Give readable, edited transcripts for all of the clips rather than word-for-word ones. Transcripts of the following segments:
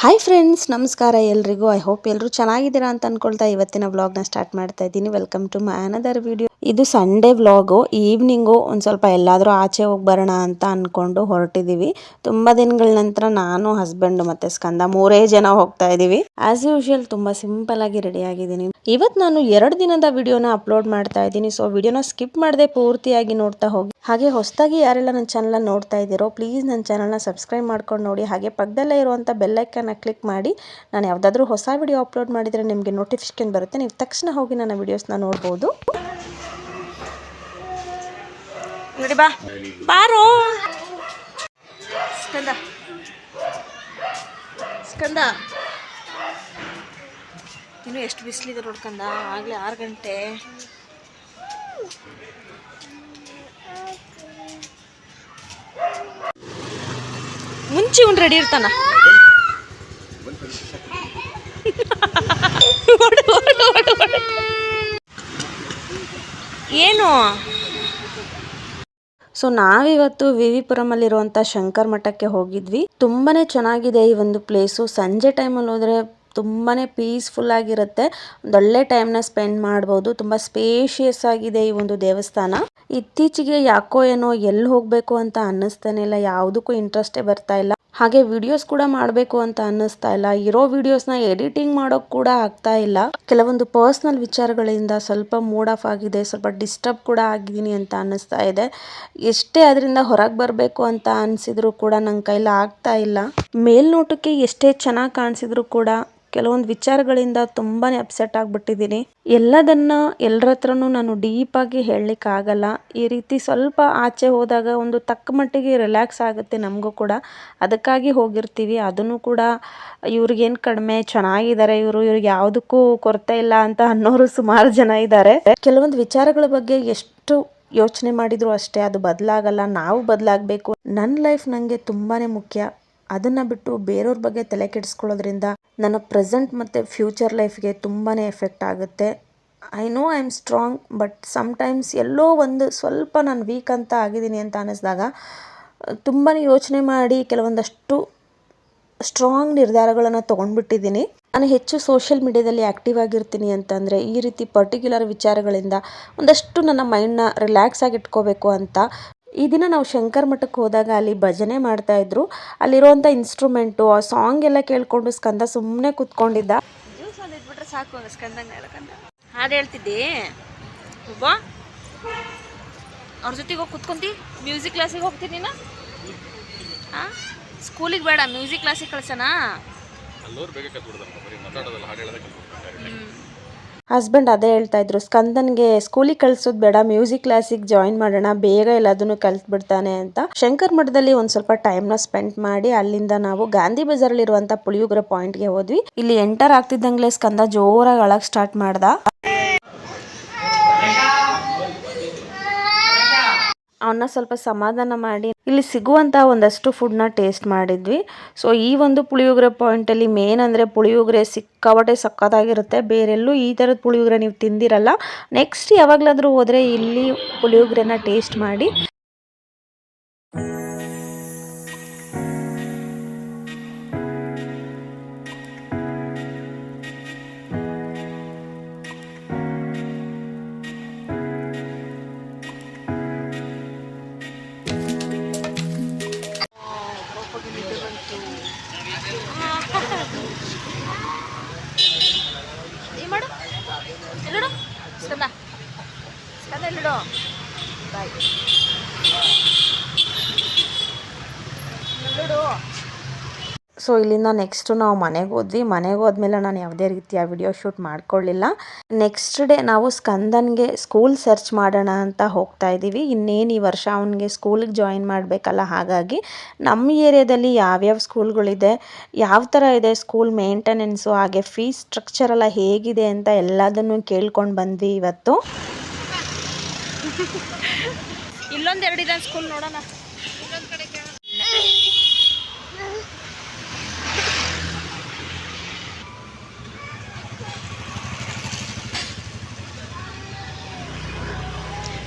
Hi friends, ನಮಸ್ಕಾರ ಎಲ್ರಿಗೂ. I hope ಎಲ್ಲರೂ ಚೆನ್ನಾಗಿದ್ದೀರಾ ಅಂತ ಅನ್ಕೊಳ್ತಾ ಇವತ್ತಿನ ವ್ಲಾಗ್ನ ಸ್ಟಾರ್ಟ್ ಮಾಡ್ತಾ ಇದ್ದೀನಿ. Welcome to my another video. ಇದು ಸಂಡೇ ವ್ಲಾಗು. ಈವ್ನಿಂಗು ಒಂದು ಸ್ವಲ್ಪ ಎಲ್ಲಾದರೂ ಆಚೆ ಹೋಗಿ ಬರೋಣ ಅಂತ ಅಂದ್ಕೊಂಡು ಹೊರಟಿದ್ದೀವಿ. ತುಂಬ ದಿನಗಳ ನಂತರ ನಾನು, ಹಸ್ಬೆಂಡ್ ಮತ್ತು ಸ್ಕಂದ 3 ಜನ ಹೋಗ್ತಾ ಇದ್ದೀವಿ. ಆಸ್ ಯೂಶುವಲ್ ತುಂಬ ಸಿಂಪಲ್ ಆಗಿ ರೆಡಿ ಆಗಿದ್ದೀನಿ. ಇವತ್ತು ನಾನು 2 ದಿನದ ವಿಡಿಯೋನ ಅಪ್ಲೋಡ್ ಮಾಡ್ತಾ ಇದ್ದೀನಿ. ಸೊ ವಿಡಿಯೋನ ಸ್ಕಿಪ್ ಮಾಡದೆ ಪೂರ್ತಿಯಾಗಿ ನೋಡ್ತಾ ಹೋಗಿ. ಹಾಗೆ ಹೊಸದಾಗಿ ಯಾರೆಲ್ಲ ನನ್ನ ಚಾನಲ್ನ ನೋಡ್ತಾ ಇದ್ದೀರೋ ಪ್ಲೀಸ್ ನನ್ನ ಚಾನಲ್ನ ಸಬ್ಸ್ಕ್ರೈಬ್ ಮಾಡ್ಕೊಂಡು ನೋಡಿ. ಹಾಗೆ ಪಕ್ಕದಲ್ಲೇ ಇರುವಂಥ ಬೆಲ್ಲೈಕನ್ನ ಕ್ಲಿಕ್ ಮಾಡಿ. ನಾನು ಯಾವುದಾದ್ರೂ ಹೊಸ ವಿಡಿಯೋ ಅಪ್ಲೋಡ್ ಮಾಡಿದರೆ ನಿಮಗೆ ನೋಟಿಫಿಕೇಶನ್ ಬರುತ್ತೆ. ನೀವು ತಕ್ಷಣ ಹೋಗಿ ನನ್ನ ವಿಡಿಯೋಸ್ನ ನೋಡ್ಬೋದು. ನೋಡಿ ಬಾ ಬಾರೋ ಸ್ಕಂದ ಸ್ಕಂದ. ಇನ್ನು ಎಷ್ಟು ಬಿಸಿಲಿದೆ ನೋಡ್ಕಂದ. ಆಗಲೇ 6 ಗಂಟೆ. ಮುಂಚೆ ಇವ್ನು ರೆಡಿ ಇರ್ತಾನ. ಏನು ಸೊ ನಾವಿವತ್ತು ವಿವಿಪುರಮಲ್ಲಿರುವಂಥ ಶಂಕರ್ ಮಠಕ್ಕೆ ಹೋಗಿದ್ವಿ. ತುಂಬಾನೇ ಚೆನ್ನಾಗಿದೆ ಈ ಒಂದು ಪ್ಲೇಸು. ಸಂಜೆ ಟೈಮಲ್ಲಿ ಹೋದರೆ ತುಂಬಾನೇ ಪೀಸ್ಫುಲ್ ಆಗಿರುತ್ತೆ. ಒಂದೊಳ್ಳೆ ಟೈಮ್ನ ಸ್ಪೆಂಡ್ ಮಾಡ್ಬೋದು. ತುಂಬ ಸ್ಪೇಷಿಯಸ್ ಆಗಿದೆ ಈ ಒಂದು ದೇವಸ್ಥಾನ. ಇತ್ತೀಚೆಗೆ ಯಾಕೋ ಏನೋ ಎಲ್ಲಿ ಹೋಗಬೇಕು ಅಂತ ಅನ್ನಿಸ್ತಾನೆ ಇಲ್ಲ. ಯಾವುದಕ್ಕೂ ಇಂಟ್ರೆಸ್ಟೇ ಬರ್ತಾ ಇಲ್ಲ. ಹಾಗೆ ವಿಡಿಯೋಸ್ ಕೂಡ ಮಾಡಬೇಕು ಅಂತ ಅನ್ನಿಸ್ತಾ ಇಲ್ಲ. ಇರೋ ವಿಡಿಯೋಸ್ನ ಎಡಿಟಿಂಗ್ ಮಾಡೋಕೆ ಕೂಡ ಆಗ್ತಾ ಇಲ್ಲ. ಕೆಲವೊಂದು ಪರ್ಸ್ನಲ್ ವಿಚಾರಗಳಿಂದ ಸ್ವಲ್ಪ ಮೂಡ್ ಆಫ್ ಆಗಿದೆ. ಸ್ವಲ್ಪ ಡಿಸ್ಟರ್ಬ್ ಕೂಡ ಆಗಿದ್ದೀನಿ ಅಂತ ಅನ್ನಿಸ್ತಾ ಇದೆ. ಎಷ್ಟೇ ಅದರಿಂದ ಹೊರಗೆ ಬರಬೇಕು ಅಂತ ಅನಿಸಿದ್ರು ಕೂಡ ನನ್ನ ಕೈಲಿ ಆಗ್ತಾ ಇಲ್ಲ. ಮೇಲ್ನೋಟಕ್ಕೆ ಎಷ್ಟೇ ಚೆನ್ನಾಗಿ ಕಾಣಿಸಿದ್ರು ಕೂಡ ಕೆಲವೊಂದು ವಿಚಾರಗಳಿಂದ ತುಂಬಾ ಅಪ್ಸೆಟ್ ಆಗಿಬಿಟ್ಟಿದ್ದೀನಿ. ಎಲ್ಲದನ್ನ ಎಲ್ಲರ ಹತ್ರನೂ ನಾನು ಡೀಪಾಗಿ ಹೇಳಲಿಕ್ಕೆ ಆಗಲ್ಲ. ಈ ರೀತಿ ಸ್ವಲ್ಪ ಆಚೆ ಹೋದಾಗ ಒಂದು ತಕ್ಕ ಮಟ್ಟಿಗೆ ರಿಲ್ಯಾಕ್ಸ್ ಆಗುತ್ತೆ ನಮಗೂ ಕೂಡ. ಅದಕ್ಕಾಗಿ ಹೋಗಿರ್ತೀವಿ. ಅದನ್ನು ಕೂಡ ಇವ್ರಿಗೇನು ಕಡಿಮೆ, ಚೆನ್ನಾಗಿದ್ದಾರೆ ಇವ್ರಿಗೆ ಯಾವುದಕ್ಕೂ ಕೊರತೆ ಇಲ್ಲ ಅಂತ ಅನ್ನೋರು ಸುಮಾರು ಜನ ಇದ್ದಾರೆ. ಕೆಲವೊಂದು ವಿಚಾರಗಳ ಬಗ್ಗೆ ಎಷ್ಟು ಯೋಚನೆ ಮಾಡಿದ್ರು ಅಷ್ಟೇ ಅದು ಬದಲಾಗಲ್ಲ. ನಾವು ಬದಲಾಗಬೇಕು. ನನ್ನ ಲೈಫ್ ನನಗೆ ತುಂಬಾ ಮುಖ್ಯ. ಅದನ್ನು ಬಿಟ್ಟು ಬೇರೆಯವ್ರ ಬಗ್ಗೆ ತಲೆ ಕೆಡಿಸ್ಕೊಳ್ಳೋದ್ರಿಂದ ನನ್ನ ಪ್ರೆಸೆಂಟ್ ಮತ್ತು ಫ್ಯೂಚರ್ ಲೈಫ್ಗೆ ತುಂಬಾ ಎಫೆಕ್ಟ್ ಆಗುತ್ತೆ. I know I am strong, but sometimes ಎಲ್ಲೋ ಒಂದು ಸ್ವಲ್ಪ ನಾನು ವೀಕ್ ಅಂತ ಆಗಿದ್ದೀನಿ ಅಂತ ಅನ್ನಿಸ್ದಾಗ ತುಂಬಾ ಯೋಚನೆ ಮಾಡಿ ಕೆಲವೊಂದಷ್ಟು ಸ್ಟ್ರಾಂಗ್ ನಿರ್ಧಾರಗಳನ್ನು ತೊಗೊಂಡ್ಬಿಟ್ಟಿದ್ದೀನಿ. ನಾನು ಹೆಚ್ಚು ಸೋಷಿಯಲ್ ಮೀಡಿಯಾದಲ್ಲಿ ಆ್ಯಕ್ಟಿವ್ ಆಗಿರ್ತೀನಿ ಅಂತಂದರೆ ಈ ರೀತಿ ಪರ್ಟಿಕ್ಯುಲರ್ ವಿಚಾರಗಳಿಂದ ಒಂದಷ್ಟು ನನ್ನ ಮೈಂಡ್ನ ರಿಲ್ಯಾಕ್ಸ್ ಆಗಿ ಇಟ್ಕೋಬೇಕು ಅಂತ. ಈ ದಿನ ನಾವು ಶಂಕರ್ ಮಠಕ್ಕೆ ಹೋದಾಗ ಅಲ್ಲಿ ಭಜನೆ ಮಾಡ್ತಾ ಇದ್ರು. ಅಲ್ಲಿರುವಂಥ ಇನ್ಸ್ಟ್ರೂಮೆಂಟು, ಆ ಸಾಂಗ್ ಎಲ್ಲ ಕೇಳ್ಕೊಂಡು ಸ್ಕಂದ ಸುಮ್ಮನೆ ಕೂತ್ಕೊಂಡಿದ್ದ. ಜ್ಯೂಸ್ ಒಂದು ಇಟ್ಬಿಟ್ರೆ ಸಾಕು ಸ್ಕಂದಂಗೆ ಹೇಳ್ಕಂದ. ಹಾಡು ಹೇಳ್ತಿದ್ದಿ ಒಬ್ಬ ಅವ್ರ ಜೊತೆಗೆ ಹೋಗಿ ಕುತ್ಕೊಂತಿ. ಮ್ಯೂಸಿಕ್ ಕ್ಲಾಸಿಗೆ ಹೋಗ್ತೀನಿ ನೀನು. ಹಾಂ, ಸ್ಕೂಲಿಗೆ ಬೇಡ, ಮ್ಯೂಸಿಕ್ ಕ್ಲಾಸಿಗೆ ಕಳ್ಸೋಣ. ಹಸ್ಬೆಂಡ್ ಅದೇ ಹೇಳ್ತಾ ಇದ್ರು, ಸ್ಕಂದನ್ಗೆ ಸ್ಕೂಲಿಗೆ ಕಳ್ಸೋದು ಬೇಡ, ಮ್ಯೂಸಿಕ್ ಕ್ಲಾಸಿಗೆ ಜಾಯಿನ್ ಮಾಡೋಣ, ಬೇಗ ಎಲ್ಲದನ್ನು ಕಲ್ತ್ಬಿಡ್ತಾನೆ ಅಂತ. ಶಂಕರ್ ಮಠದಲ್ಲಿ ಒಂದು ಸ್ವಲ್ಪ ಟೈಮ್ನ ಸ್ಪೆಂಡ್ ಮಾಡಿ ಅಲ್ಲಿಂದ ನಾವು ಗಾಂಧಿ ಬಜಾರಲ್ಲಿ ಇರುವಂಥ ಪುಳಿಯೋಗರೆ ಪಾಯಿಂಟ್ಗೆ ಹೋದ್ವಿ. ಇಲ್ಲಿ ಎಂಟರ್ ಆಗ್ತಿದ್ದಂಗ್ಲೇ ಸ್ಕಂದ ಜೋರಾಗಿ ಅಳಕ್ಕೆ ಸ್ಟಾರ್ಟ್ ಮಾಡ್ದ. ಅವನ್ನ ಸ್ವಲ್ಪ ಸಮಾಧಾನ ಮಾಡಿ ಇಲ್ಲಿ ಸಿಗುವಂಥ ಒಂದಷ್ಟು ಫುಡ್ನ ಟೇಸ್ಟ್ ಮಾಡಿದ್ವಿ. ಸೊ ಈ ಒಂದು ಪುಳಿಯೋಗರೆ ಪಾಯಿಂಟಲ್ಲಿ ಮೇನ್ ಅಂದರೆ ಪುಳಿಯೋಗರೆ ಸಿಕ್ಕಾಪಟ್ಟೆ ಸಕ್ಕತ್ತಾಗಿರುತ್ತೆ. ಬೇರೆಲ್ಲೂ ಈ ಥರದ ಪುಳಿಯೋಗರೆ ನೀವು ತಿಂದಿರಲ್ಲ. ನೆಕ್ಸ್ಟ್ ಯಾವಾಗಲಾದರೂ ಹೋದರೆ ಇಲ್ಲಿ ಪುಳಿಯೋಗರೆನ ಟೇಸ್ಟ್ ಮಾಡಿ. ಮಾಡು ಎಲ್ಲಡು ಸ್ಕಂದ ಸ್ಕಂದ ಎಲ್ಲಡು ಬಾಯ್ ಎಲ್ಲಡು. ಸೊ ಇಲ್ಲಿಂದ ನೆಕ್ಸ್ಟು ನಾವು ಮನೆಗೆ ಹೋದ್ವಿ. ಮನೆಗೆ ಹೋದ್ಮೇಲೆ ನಾನು ಯಾವುದೇ ರೀತಿಯ ವಿಡಿಯೋ ಶೂಟ್ ಮಾಡ್ಕೊಳ್ಳಿಲ್ಲ. ನೆಕ್ಸ್ಟ್ ಡೇ ನಾವು ಸ್ಕಂದನ್ಗೆ ಸ್ಕೂಲ್ ಸರ್ಚ್ ಮಾಡೋಣ ಅಂತ ಹೋಗ್ತಾ ಇದ್ದೀವಿ. ಇನ್ನೇನು ಈ ವರ್ಷ ಅವನಿಗೆ ಸ್ಕೂಲಿಗೆ ಜಾಯಿನ್ ಮಾಡಬೇಕಲ್ಲ, ಹಾಗಾಗಿ ನಮ್ಮ ಏರಿಯಾದಲ್ಲಿ ಯಾವ್ಯಾವ ಸ್ಕೂಲ್ಗಳಿದೆ, ಯಾವ ಥರ ಇದೆ ಸ್ಕೂಲ್ ಮೇಂಟೆನೆನ್ಸು, ಹಾಗೆ ಫೀಸ್ ಸ್ಟ್ರಕ್ಚರ್ ಎಲ್ಲ ಹೇಗಿದೆ ಅಂತ ಎಲ್ಲದನ್ನು ಕೇಳ್ಕೊಂಡು ಬಂದ್ವಿ ಇವತ್ತು. ಇಲ್ಲೊಂದು 2 ಇದೆ ಸ್ಕೂಲ್, ನೋಡೋಣ. ಇನ್ನೊಂದು ಕಡೆ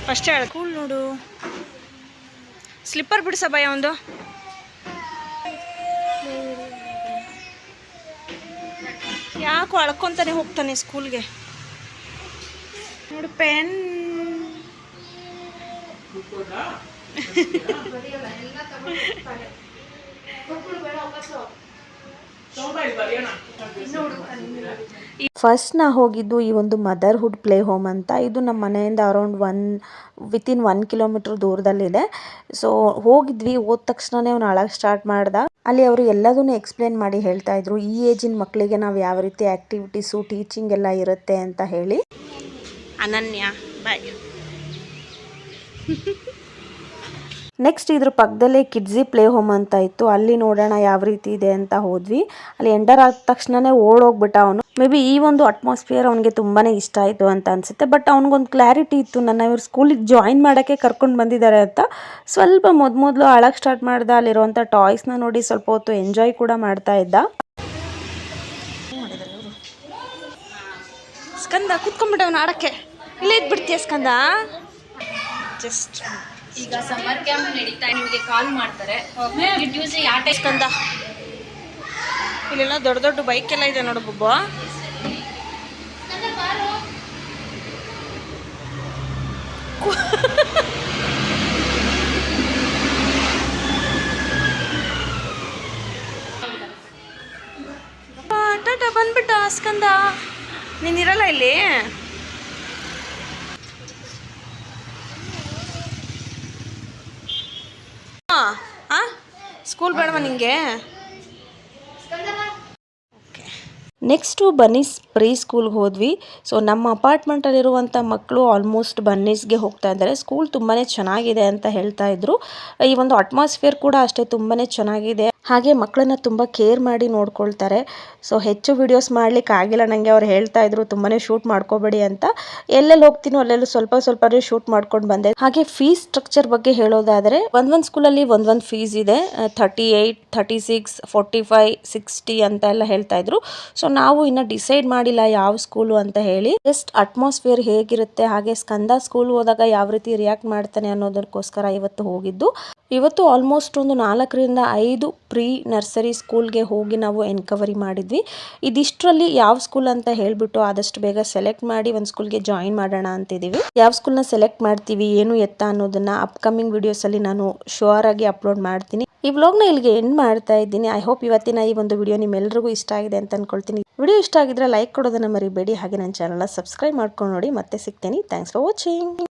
ಫಸ್ಟ್ ಹೇಳ ಕೂಲ್ ನೋಡು. ಸ್ಲಿಪ್ಪರ್ ಬಿಡಿಸ ಭಯ ಒಂದು. ಯಾಕೋ ಅಳ್ಕೊಂತಾನೆ ಹೋಗ್ತಾನೆ ಸ್ಕೂಲ್ಗೆ. ನೋಡಿ ಪೆನ್ ಫಸ್ಟ್ ನಾ ಹೋಗಿದ್ದು ಈ ಒಂದು ಮದರ್ಹುಡ್ ಪ್ಲೇ ಹೋಮ್ ಅಂತ. ಇದು ನಮ್ಮ ಮನೆಯಿಂದ ಅರೌಂಡ್ ವಿತಿನ್ 1 ಕಿಲೋಮೀಟರ್ ದೂರದಲ್ಲಿದೆ. ಸೊ ಹೋಗಿದ್ವಿ. ಹೋದ ತಕ್ಷಣನೇ ಅವ್ನು ಅಳಕ್ಕೆ ಸ್ಟಾರ್ಟ್ ಮಾಡ್ದ. ಅಲ್ಲಿ ಅವರು ಎಲ್ಲದನ್ನು ಎಕ್ಸ್ಪ್ಲೇನ್ ಮಾಡಿ ಹೇಳ್ತಾ ಇದ್ರು, ಈ ಏಜಿನ ಮಕ್ಕಳಿಗೆ ನಾವು ಯಾವ ರೀತಿ ಆಕ್ಟಿವಿಟೀಸು ಟೀಚಿಂಗ್ ಎಲ್ಲ ಇರುತ್ತೆ ಅಂತ ಹೇಳಿ. ಅನನ್ಯ ಬಾಯ್. ನೆಕ್ಸ್ಟ್ ಇದ್ರ ಪಕ್ಕದಲ್ಲೇ ಕಿಡ್ಸಿ ಪ್ಲೇ ಹೋಮ್ ಅಂತ ಇತ್ತು. ಅಲ್ಲಿ ನೋಡೋಣ ಯಾವ ರೀತಿ ಇದೆ ಅಂತ ಹೋದ್ವಿ. ಅಲ್ಲಿ ಎಂಟರ್ ಆದ ತಕ್ಷಣನೇ ಓಡೋಗ್ಬಿಟ್ಟ ಅವನು. ಮೇ ಬಿ ಈ ಒಂದು ಅಟ್ಮಾಸ್ಫಿಯರ್ ಅವನಿಗೆ ತುಂಬಾನೇ ಇಷ್ಟ ಆಯಿತು ಅಂತ ಅನ್ಸುತ್ತೆ. ಬಟ್ ಅವ್ನಿಗೊಂದು ಕ್ಲಾರಿಟಿ ಇತ್ತು, ನನ್ನ ಇವ್ರು ಸ್ಕೂಲಿಗೆ ಜಾಯಿನ್ ಮಾಡೋಕ್ಕೆ ಕರ್ಕೊಂಡು ಬಂದಿದ್ದಾರೆ ಅಂತ. ಸ್ವಲ್ಪ ಮೊದಲು ಅಳಕ್ಕೆ ಸ್ಟಾರ್ಟ್ ಮಾಡ್ದ. ಅಲ್ಲಿರುವಂಥ ಟಾಯ್ಸ್ನ ನೋಡಿ ಸ್ವಲ್ಪ ಹೊತ್ತು ಎಂಜಾಯ್ ಕೂಡ ಮಾಡ್ತಾ ಇದ್ದ. ಸ್ಕಂದ ಕುತ್ಕೊಂಡ್ಬಿಟ್ಟವನು ಆಡಕ್ಕೆ. ಇಲ್ಲೇ ಇದ್ಬಿಡ್ತೀಯ ಸ್ಕಂದ? ಜಸ್ಟ್ ಈಗ ಸಮ್ಮರ್ ಕ್ಯಾಂಪ್ ನಡೀತಾ, ನಿಮಗೆ ಕಾಲ್ ಮಾಡ್ತಾರೆ. ಟ್ಯೂಸ್ಡೇ ಯಾವ ಟೈಮ್? ಸ್ಕಂದ ಇಲ್ಲೆಲ್ಲ ದೊಡ್ಡ ದೊಡ್ಡ ಬೈಕ್ ಎಲ್ಲ ಇದೆ ನೋಡು ಬೊಬ್ಬ. ಟಾಟಾ ಬಂದ್ಬಿಟ್ಟ ಸ್ಕಂದ. ನೀನಿರಲ್ಲ ಇಲ್ಲಿ. ಸ್ಕೂಲ್ ಬೇಡವಾ ನಿಂಗೆ? ನೆಕ್ಸ್ಟು ಬನ್ನೀಸ್ ಪ್ರೀ ಸ್ಕೂಲ್ಗೆ ಹೋದ್ವಿ. ಸೊ ನಮ್ಮ ಅಪಾರ್ಟ್ಮೆಂಟಲ್ಲಿರುವಂಥ ಮಕ್ಕಳು ಆಲ್ಮೋಸ್ಟ್ ಬನ್ನೀಸ್ಗೆ ಹೋಗ್ತಾ ಇದ್ದಾರೆ. ಸ್ಕೂಲ್ ತುಂಬಾ ಚೆನ್ನಾಗಿದೆ ಅಂತ ಹೇಳ್ತಾ ಇದ್ರು. ಈ ಒಂದು ಅಟ್ಮಾಸ್ಫಿಯರ್ ಕೂಡ ಅಷ್ಟೇ ತುಂಬಾ ಚೆನ್ನಾಗಿದೆ. ಹಾಗೆ ಮಕ್ಕಳನ್ನ ತುಂಬ ಕೇರ್ ಮಾಡಿ ನೋಡ್ಕೊಳ್ತಾರೆ. ಸೊ ಹೆಚ್ಚು ವಿಡಿಯೋಸ್ ಮಾಡ್ಲಿಕ್ಕೆ ಆಗಿಲ್ಲ ನನಗೆ. ಅವ್ರು ಹೇಳ್ತಾ ಇದ್ರು ತುಂಬಾ ಶೂಟ್ ಮಾಡ್ಕೋಬೇಡಿ ಅಂತ. ಎಲ್ಲೆಲ್ಲಿ ಹೋಗ್ತೀನೋ ಅಲ್ಲೆಲ್ಲೂ ಸ್ವಲ್ಪನೇ ಶೂಟ್ ಮಾಡ್ಕೊಂಡು ಬಂದೆ. ಹಾಗೆ ಫೀಸ್ ಸ್ಟ್ರಕ್ಚರ್ ಬಗ್ಗೆ ಹೇಳೋದಾದರೆ ಒಂದೊಂದು ಸ್ಕೂಲಲ್ಲಿ ಒಂದೊಂದು ಫೀಸ್ ಇದೆ. 38, 36, 45, 60 ಅಂತ ಎಲ್ಲ ಹೇಳ್ತಾ ಇದ್ರು. ಸೊ ನಾವು ಇನ್ನು ಡಿಸೈಡ್ ಮಾಡಿಲ್ಲ ಯಾವ ಸ್ಕೂಲು ಅಂತ ಹೇಳಿ. ಜಸ್ಟ್ ಅಟ್ಮಾಸ್ಫಿಯರ್ ಹೇಗಿರುತ್ತೆ, ಹಾಗೆ ಸ್ಕಂದ ಸ್ಕೂಲ್ ಹೋದಾಗ ಯಾವ ರೀತಿ ರಿಯಾಕ್ಟ್ ಮಾಡ್ತಾನೆ ಅನ್ನೋದಕ್ಕೋಸ್ಕರ ಇವತ್ತು ಹೋಗಿದ್ದು. ಇವತ್ತು ಆಲ್ಮೋಸ್ಟ್ ಒಂದು 4 ರಿಂದ 5 ಪ್ರೀ ನರ್ಸರಿ ಸ್ಕೂಲ್ಗೆ ಹೋಗಿ ನಾವು ಎನ್ಕ್ವೈರಿ ಮಾಡಿದ್ವಿ. ಇದಿಷ್ಟರಲ್ಲಿ ಯಾವ ಸ್ಕೂಲ್ ಅಂತ ಹೇಳ್ಬಿಟ್ಟು ಆದಷ್ಟು ಬೇಗ ಸೆಲೆಕ್ಟ್ ಮಾಡಿ ಒಂದು ಸ್ಕೂಲ್ಗೆ ಜಾಯಿನ್ ಮಾಡೋಣ ಅಂತಿದ್ದೀವಿ. ಯಾವ ಸ್ಕೂಲ್ನ ಸೆಲೆಕ್ಟ್ ಮಾಡ್ತೀವಿ, ಏನು ಎತ್ತ ಅನ್ನೋದನ್ನ ಅಪ್ಕಮಿಂಗ್ ವಿಡಿಯೋಸಲ್ಲಿ ನಾನು ಶೋರ್ ಆಗಿ ಅಪ್ಲೋಡ್ ಮಾಡ್ತೀನಿ. ಈ ವ್ಲಾಗ್ನ ಇಲ್ಲಿಗೆ ಎಂಡ್ ಮಾಡ್ತಾ ಇದ್ದೀನಿ. ಐ ಹೋಪ್ ಇವತ್ತಿನ ಈ ಒಂದು ವಿಡಿಯೋ ನಿಮ್ಮೆಲ್ಲರಿಗೂ ಇಷ್ಟ ಆಗಿದೆ ಅಂತ ಅನ್ಕೊಳ್ತೀನಿ. ವಿಡಿಯೋ ಇಷ್ಟ ಆಗಿದ್ರೆ ಲೈಕ್ ಕೊಡೋದನ್ನ ಮರಿಬೇಡಿ. ಹಾಗೆ ನನ್ನ ಚಾನಲ್ನ ಸಬ್ಸ್ಕ್ರೈಬ್ ಮಾಡ್ಕೊಂಡು ನೋಡಿ. ಮತ್ತೆ ಸಿಗ್ತೀನಿ. Thanks for watching.